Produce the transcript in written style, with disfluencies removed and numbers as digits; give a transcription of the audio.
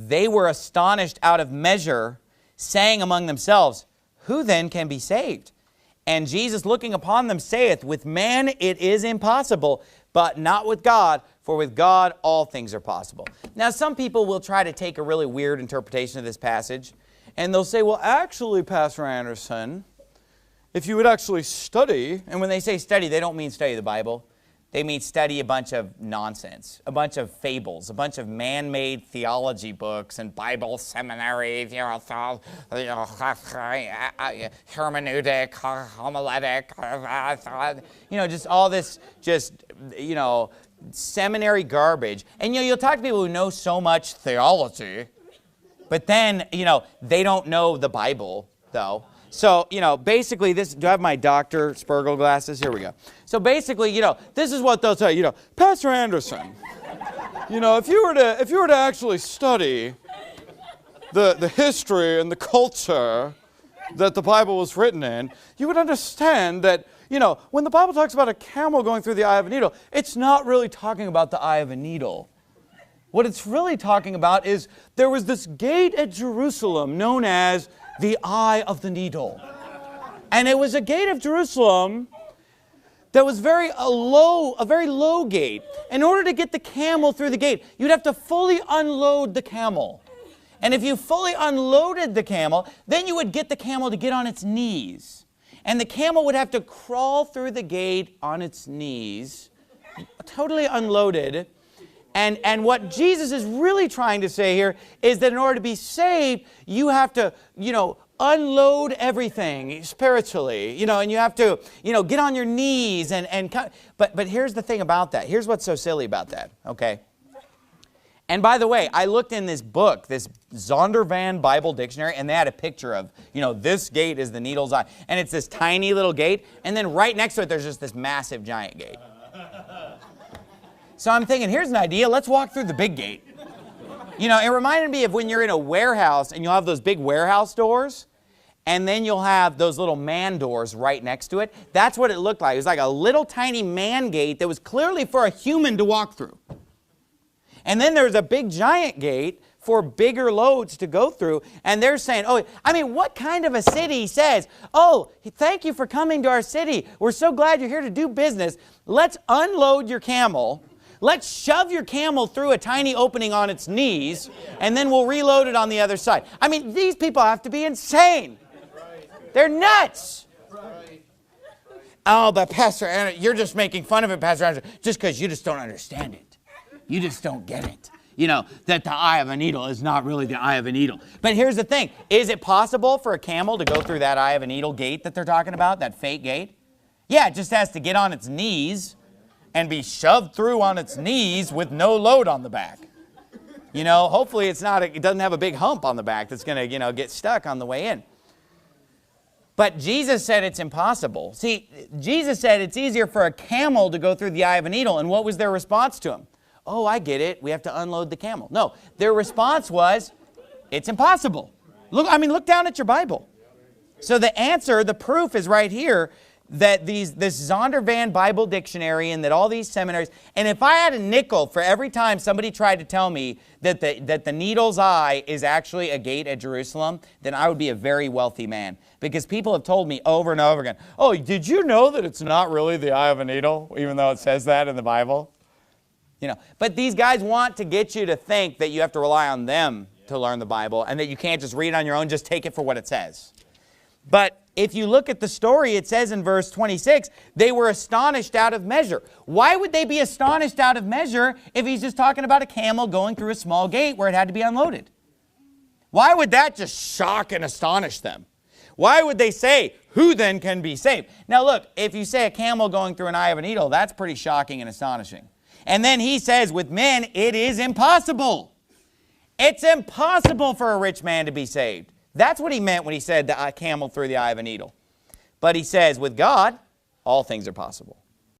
They were astonished out of measure, saying among themselves, who then can be saved? And Jesus, looking upon them, saith, with man it is impossible, but not with God, for with God all things are possible. Now, some people will try to take a really weird interpretation of this passage, and they'll say, well, actually, Pastor Anderson, if you would actually study, and when they say study, they don't mean study the Bible. They mean study a bunch of nonsense, a bunch of fables, a bunch of man-made theology books and Bible seminaries, hermeneutic, homiletic, just all this seminary garbage. And you'll talk to people who know so much theology, but then, they don't know the Bible, though. So, basically this, do I have my Dr. Spergel glasses? Here we go. So basically, this is what they'll tell you, Pastor Anderson, if you were to actually study the history and the culture that the Bible was written in, you would understand that, when the Bible talks about a camel going through the eye of a needle, it's not really talking about the eye of a needle. What it's really talking about is there was this gate at Jerusalem known as the eye of the needle. And it was a gate of Jerusalem that was a very low gate. In order to get the camel through the gate, you'd have to fully unload the camel. And if you fully unloaded the camel, then you would get the camel to get on its knees. And the camel would have to crawl through the gate on its knees, totally unloaded. And what Jesus is really trying to say here is that in order to be saved, you have to, unload everything spiritually, and you have to, get on your knees but here's the thing about that. Here's what's so silly about that, okay? And by the way, I looked in this book, this Zondervan Bible Dictionary, and they had a picture of, this gate is the needle's eye. And it's this tiny little gate, and then right next to it, there's just this massive giant gate. So I'm thinking, here's an idea. Let's walk through the big gate. It reminded me of when you're in a warehouse and you'll have those big warehouse doors, and then you'll have those little man doors right next to it. That's what it looked like. It was like a little tiny man gate that was clearly for a human to walk through. And then there's a big giant gate for bigger loads to go through. And they're saying, what kind of a city says, thank you for coming to our city. We're so glad you're here to do business. Let's unload your camel. Let's shove your camel through a tiny opening on its knees, and then we'll reload it on the other side. These people have to be insane. They're nuts. Oh, but Pastor Anderson, you're just making fun of it, Pastor Anderson, just because you just don't understand it. You just don't get it. That the eye of a needle is not really the eye of a needle. But here's the thing. Is it possible for a camel to go through that eye of a needle gate that they're talking about, that fake gate? Yeah, it just has to get on its knees and be shoved through on its knees with no load on the back. Hopefully it doesn't have a big hump on the back that's going to, get stuck on the way in. But Jesus said it's impossible. See, Jesus said it's easier for a camel to go through the eye of a needle. And what was their response to him? Oh, I get it. We have to unload the camel. No, their response was, it's impossible. Look down at your Bible. So the answer, the proof is right here, that this Zondervan Bible Dictionary and that all these seminaries, and if I had a nickel for every time somebody tried to tell me that the needle's eye is actually a gate at Jerusalem, then I would be a very wealthy man. Because people have told me over and over again, oh, did you know that it's not really the eye of a needle, even though it says that in the Bible? But these guys want to get you to think that you have to rely on them to learn the Bible and that you can't just read it on your own, just take it for what it says. But if you look at the story, it says in verse 26, they were astonished out of measure. Why would they be astonished out of measure if he's just talking about a camel going through a small gate where it had to be unloaded? Why would that just shock and astonish them? Why would they say, who then can be saved? Now look, if you say a camel going through an eye of a needle, that's pretty shocking and astonishing. And then he says, with men, it is impossible. It's impossible for a rich man to be saved. That's what he meant when he said the camel through the eye of a needle. But he says, with God, all things are possible.